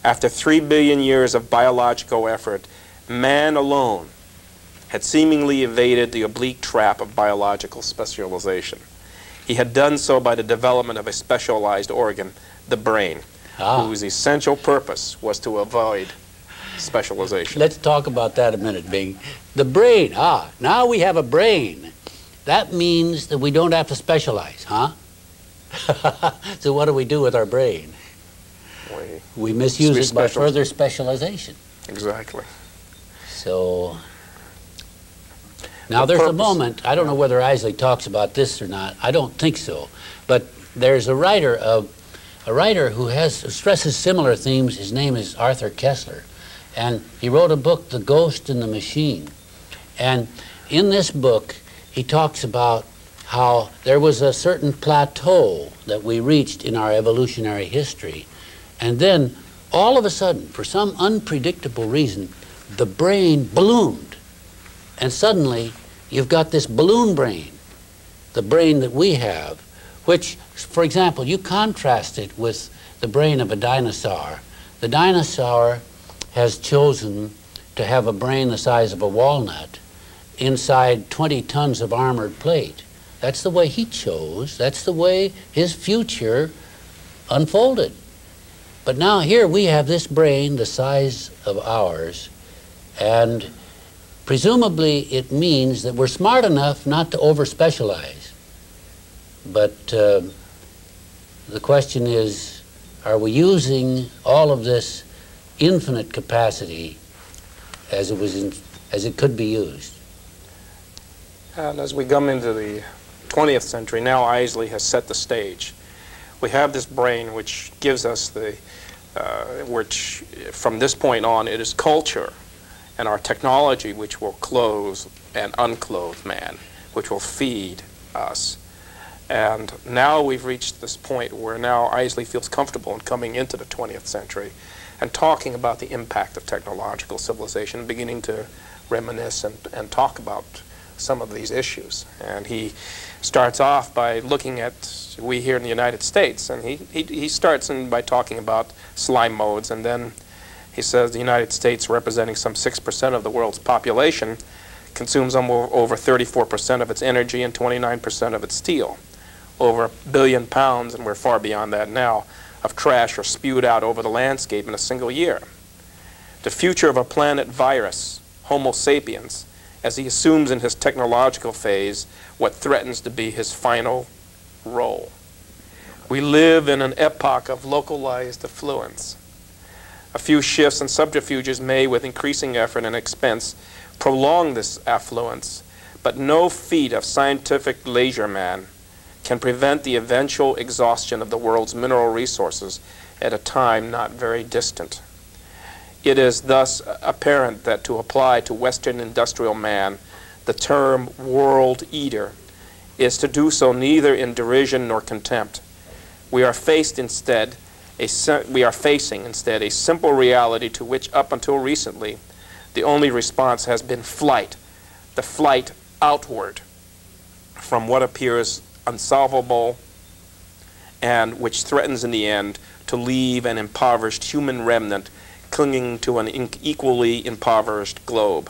After 3 billion years of biological effort, man alone had seemingly evaded the oblique trap of biological specialization. He had done so by the development of a specialized organ, the brain, whose essential purpose was to avoid specialization. Let's talk about that a minute, Bing. The brain, now we have a brain. That means that we don't have to specialize, huh? So what do we do with our brain? We misuse it by further specialization. Exactly. So, now there's a moment, I don't know whether Eiseley talks about this or not, I don't think so, but there's a writer who stresses similar themes. His name is Arthur Kessler, and he wrote a book, The Ghost and the Machine. And in this book, he talks about how there was a certain plateau that we reached in our evolutionary history, and then all of a sudden, for some unpredictable reason, the brain ballooned. And suddenly, you've got this balloon brain, the brain that we have, which, for example, you contrast it with the brain of a dinosaur. The dinosaur has chosen to have a brain the size of a walnut inside 20 tons of armored plate. That's the way he chose. That's the way his future unfolded. But now here we have this brain the size of ours, and presumably it means that we're smart enough not to over-specialize. But the question is, are we using all of this infinite capacity as it could be used? And as we come into the 20th century, now Eiseley has set the stage. We have this brain which gives us the, which from this point on it is culture and our technology which will clothe and unclothe man, which will feed us. And now we've reached this point where now Eiseley feels comfortable in coming into the 20th century and talking about the impact of technological civilization, beginning to reminisce and talk about some of these issues. And he starts off by looking at, we here in the United States, and he starts by talking about slime modes, and then he says the United States, representing some 6% of the world's population, consumes over 34% of its energy and 29% of its steel. Over 1 billion pounds, and we're far beyond that now, of trash are spewed out over the landscape in a single year. The future of a planet virus, Homo sapiens, as he assumes in his technological phase what threatens to be his final role. We live in an epoch of localized affluence. A few shifts and subterfuges may, with increasing effort and expense, prolong this affluence, but no feat of scientific leisure man can prevent the eventual exhaustion of the world's mineral resources at a time not very distant. It is thus apparent that to apply to Western industrial man the term world eater is to do so neither in derision nor contempt. We are facing instead a simple reality to which up until recently the only response has been flight, the flight outward from what appears unsolvable and which threatens in the end to leave an impoverished human remnant clinging to an equally impoverished globe.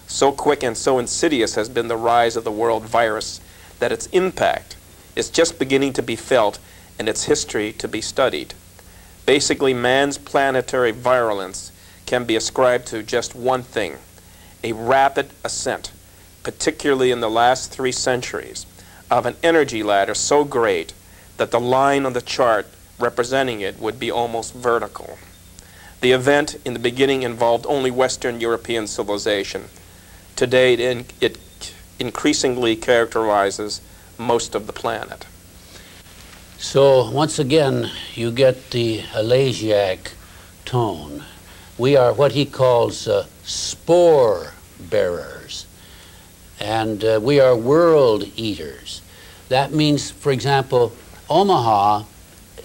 So quick and so insidious has been the rise of the world virus that its impact is just beginning to be felt and its history to be studied. Basically, man's planetary virulence can be ascribed to just one thing: a rapid ascent, particularly in the last 3 centuries, of an energy ladder so great that the line on the chart representing it would be almost vertical. The event in the beginning involved only Western European civilization. Today it increasingly characterizes most of the planet. So once again, you get the elegiac tone. We are what he calls spore bearers, and we are world eaters. That means, for example, Omaha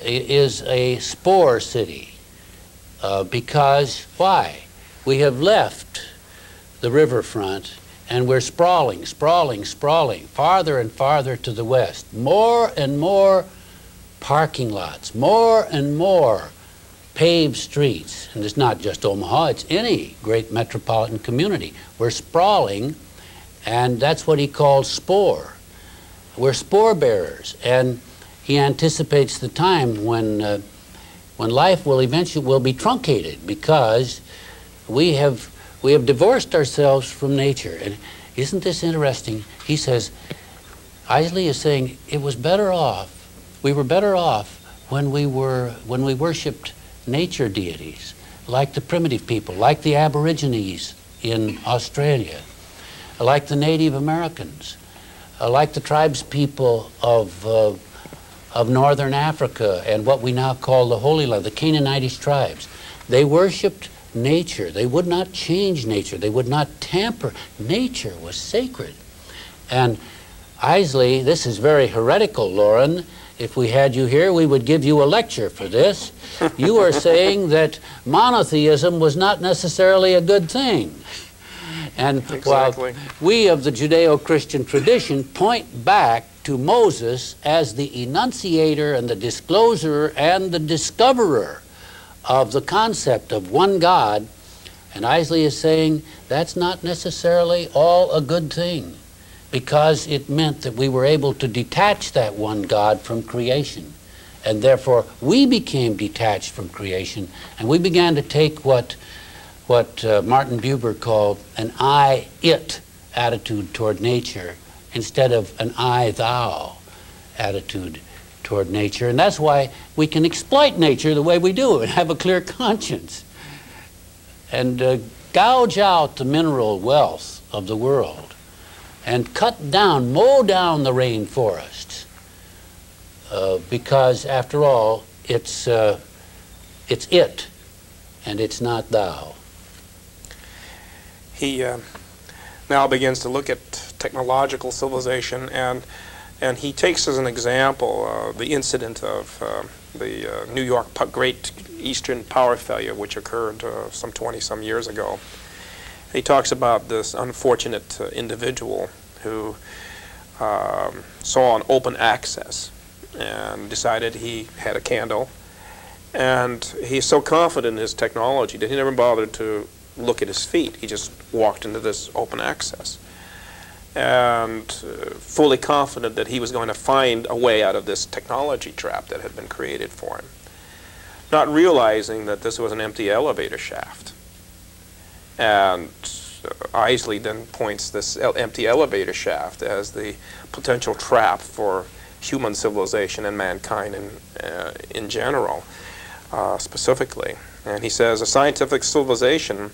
is a spore city because, why? We have left the riverfront and we're sprawling, farther and farther to the west. More and more parking lots, more and more paved streets, and it's not just Omaha, it's any great metropolitan community. We're sprawling, and that's what he called spore. We're sporebearers, and he anticipates the time when life will eventually be truncated because we have divorced ourselves from nature. And isn't this interesting? He says, Eiseley is saying it was better off, we were better off when we worshipped nature deities, like the primitive people, like the Aborigines in Australia, like the Native Americans, like the tribes people of northern Africa and what we now call the Holy Land, the Canaanitish tribes. They worshipped nature. They would not change nature. They would not tamper. Nature was sacred. And Eiseley, this is very heretical, Loren. If we had you here, we would give you a lecture for this. You are saying that monotheism was not necessarily a good thing. And exactly. While we of the Judeo-Christian tradition point back to Moses as the enunciator and the discloser and the discoverer of the concept of one God, and Eiseley is saying that's not necessarily all a good thing, because it meant that we were able to detach that one God from creation. And therefore, we became detached from creation, and we began to take what Martin Buber called an I-it attitude toward nature instead of an I-thou attitude toward nature. And that's why we can exploit nature the way we do and have a clear conscience and gouge out the mineral wealth of the world and cut down, mow down the rainforests because, after all, it's it and it's not thou. He now begins to look at technological civilization, and he takes as an example the incident of the New York Great Eastern Power Failure, which occurred some 20-some years ago. He talks about this unfortunate individual who saw an open access and decided he had a candle, and he's so confident in his technology that he never bothered to look at his feet. He just walked into this open access and fully confident that he was going to find a way out of this technology trap that had been created for him, not realizing that this was an empty elevator shaft. And Eiseley then points this empty elevator shaft as the potential trap for human civilization and mankind in general, specifically. And he says, a scientific civilization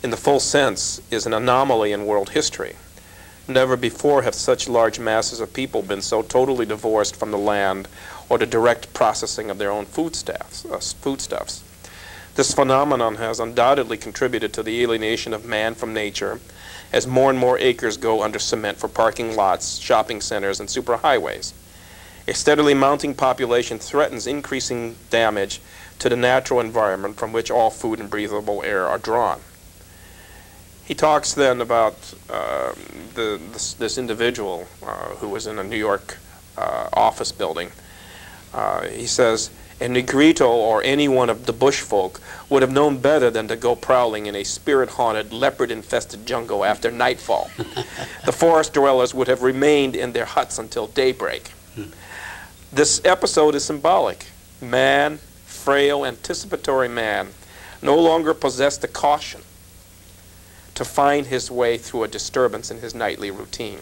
in the full sense is an anomaly in world history. Never before have such large masses of people been so totally divorced from the land or the direct processing of their own foodstuffs. This phenomenon has undoubtedly contributed to the alienation of man from nature, as more and more acres go under cement for parking lots, shopping centers, and superhighways. A steadily mounting population threatens increasing damage to the natural environment from which all food and breathable air are drawn. He talks then about this individual who was in a New York office building. He says, a Negrito or any one of the bush folk would have known better than to go prowling in a spirit-haunted, leopard-infested jungle after nightfall. The forest dwellers would have remained in their huts until daybreak. This episode is symbolic. Man, frail, anticipatory man, no longer possessed the caution to find his way through a disturbance in his nightly routine.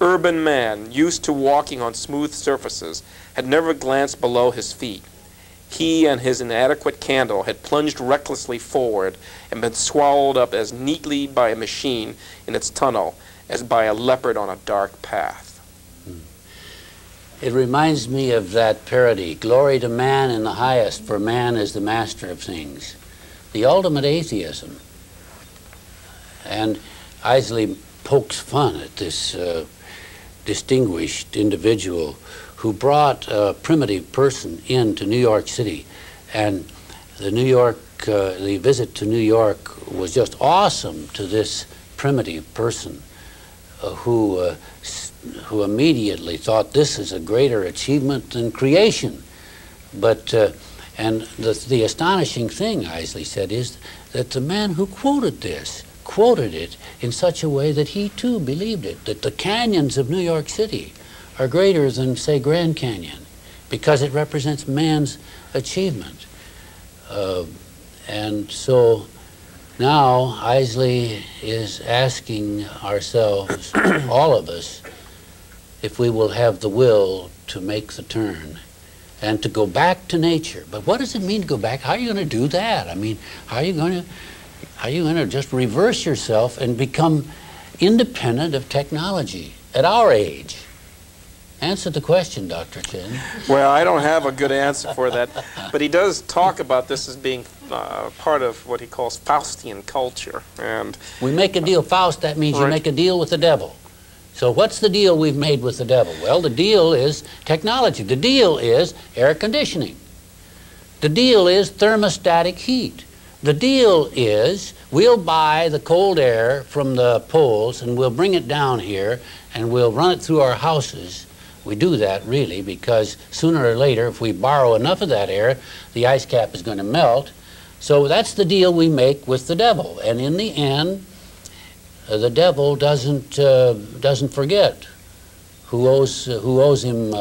Urban man, used to walking on smooth surfaces, had never glanced below his feet. He and his inadequate candle had plunged recklessly forward and been swallowed up as neatly by a machine in its tunnel as by a leopard on a dark path. It reminds me of that parody, glory to man in the highest, for man is the master of things. The ultimate atheism. And Eiseley pokes fun at this distinguished individual who brought a primitive person into New York City. And the visit to New York was just awesome to this primitive person who immediately thought this is a greater achievement than creation. And And the astonishing thing, Eiseley said, is that the man who quoted this quoted it in such a way that he too believed it, that the canyons of New York City are greater than, say, Grand Canyon, because it represents man's achievement. And so now Eiseley is asking ourselves, all of us, if we will have the will to make the turn and to go back to nature. But what does it mean to go back? How are you going to do that? I mean, how are you going to just reverse yourself and become independent of technology at our age? Answer the question, Dr. Chen. Well, I don't have a good answer for that, but he does talk about this as being part of what he calls Faustian culture. And we make a deal. Faust, that means right. You make a deal with the devil. So what's the deal we've made with the devil? Well, the deal is technology. The deal is air conditioning. The deal is thermostatic heat. The deal is we'll buy the cold air from the poles and we'll bring it down here and we'll run it through our houses. We do that really because sooner or later, if we borrow enough of that air, the ice cap is going to melt. So that's the deal we make with the devil. And in the end, the devil doesn't forget who owes him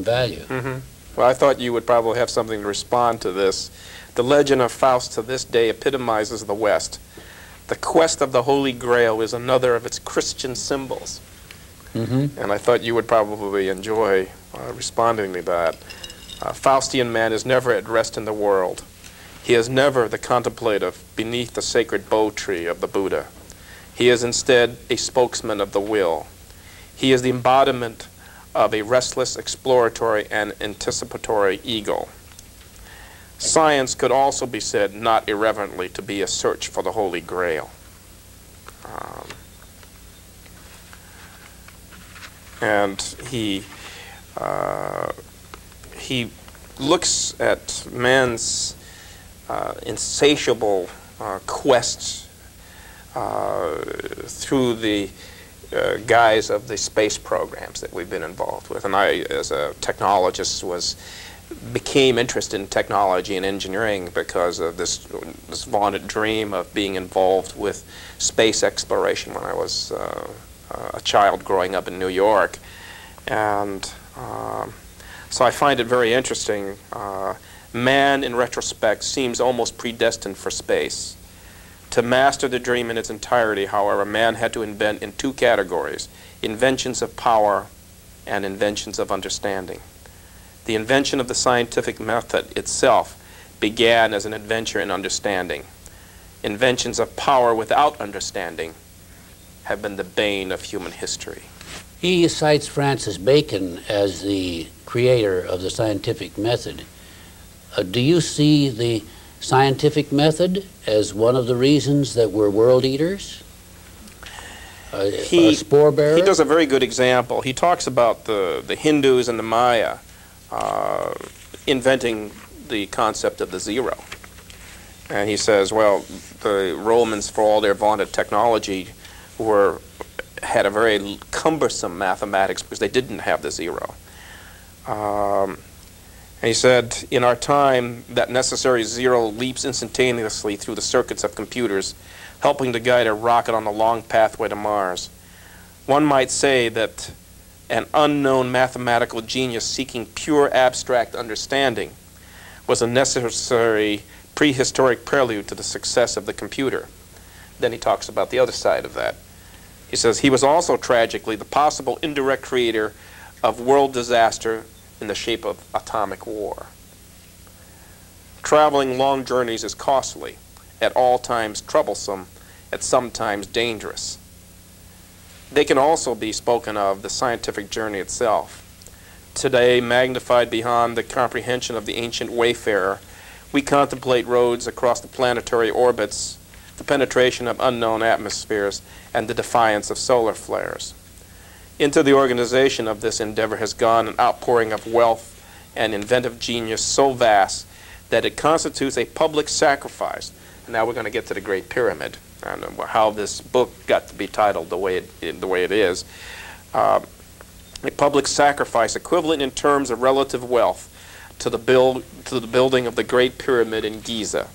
value. Mm-hmm. Well, I thought you would probably have something to respond to this. The legend of Faust to this day epitomizes the West. The quest of the Holy Grail is another of its Christian symbols. Mm-hmm. And I thought you would probably enjoy responding to that. Faustian man is never at rest in the world. He is never the contemplative beneath the sacred bow tree of the Buddha. He is instead a spokesman of the will. He is the embodiment of a restless, exploratory, and anticipatory ego. Science could also be said, not irreverently, to be a search for the Holy Grail. And he looks at man's insatiable quest through the guise of the space programs that we've been involved with. And I, as a technologist, became interested in technology and engineering because of this vaunted dream of being involved with space exploration when I was a child growing up in New York. And so I find it very interesting. Man, in retrospect, seems almost predestined for space. To master the dream in its entirety, however, man had to invent in two categories: inventions of power and inventions of understanding. The invention of the scientific method itself began as an adventure in understanding. Inventions of power without understanding have been the bane of human history. He cites Francis Bacon as the creator of the scientific method. Do you see the scientific method as one of the reasons that we're world eaters? A Sporebearer? He does a very good example. He talks about the Hindus and the Maya inventing the concept of the zero. And he says, well, the Romans, for all their vaunted technology, had a very cumbersome mathematics because they didn't have the zero. And he said, in our time, that necessary zero leaps instantaneously through the circuits of computers, helping to guide a rocket on the long pathway to Mars. One might say that an unknown mathematical genius seeking pure abstract understanding was a necessary prehistoric prelude to the success of the computer. Then he talks about the other side of that. He says, he was also tragically the possible indirect creator of world disaster in the shape of atomic war. Traveling long journeys is costly, at all times troublesome, at some times dangerous. They can also be spoken of the scientific journey itself. Today, magnified beyond the comprehension of the ancient wayfarer, we contemplate roads across the planetary orbits, the penetration of unknown atmospheres, and the defiance of solar flares. Into the organization of this endeavor has gone an outpouring of wealth and inventive genius so vast that it constitutes a public sacrifice. And now we're going to get to the Great Pyramid and how this book got to be titled the way it is. A public sacrifice equivalent in terms of relative wealth to the building of the Great Pyramid in Giza.